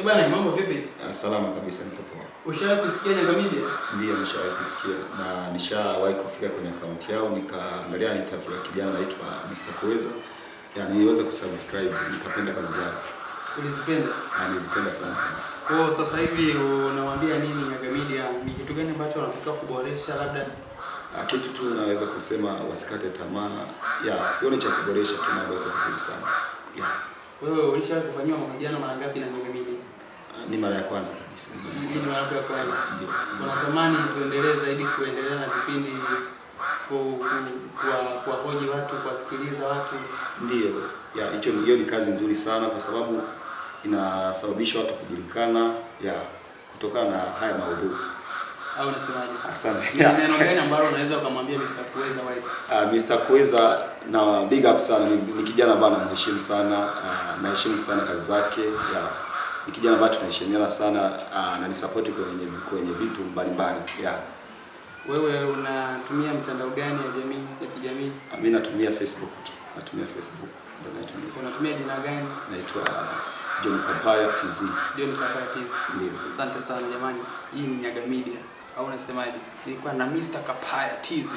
Bwana, mambo vipi? Salama kabisa, niko poa. Ushawahi kusikia Nyanga Media? Ndiyo, nishawahi kusikia na nishawahi kufika kwenye account yao nikaangalia interview ya kijana anaitwa Mr. Kuweza. Yaani niliweza kusubscribe, nikapenda kazi zao. Ulizipenda? Nilizipenda sana kabisa. Kwa sasa hivi unawaambia nini Nyanga Media? Ni kitu gani ambacho wanatakiwa kuboresha labda? Kitu tu naweza kusema wasikate tamaa. Sioni cha kuboresha, tunaomba vizuri sana. Wewe ulishawahi kufanywa mahojiano mara ngapi na Nyanga Media? Ni mara ya kwanza kabisa. Hii ni mara ya kwanza. Ndio. Unatamani tuendelee zaidi kuendelea na vipindi kuwahoji watu, kuwasikiliza watu? Ndio. Hiyo ni kazi nzuri sana kwa sababu inasababisha watu kujulikana kutokana na haya maudhui. Au unasemaje? Asante. Ni neno gani ambalo unaweza kumwambia Mr. Kuweza wewe? Mr. Kuweza na big up sana, ni kijana ambaye namheshimu sana, naheshimu sana kazi zake. Ni kijana ambaye tunaheshimiana sana na ni support kwenye vitu mbalimbali. Wewe unatumia mitandao gani ya kijamii? Mimi natumia Facebook tu. Unatumia jina gani? Naitwa John Kapaya TZ. John Kapaya TZ. Ndio. Asante sana jamani. Hii ni Nyanga Media. Au unasemaje? Nilikuwa na Mr. Kapaya TZ.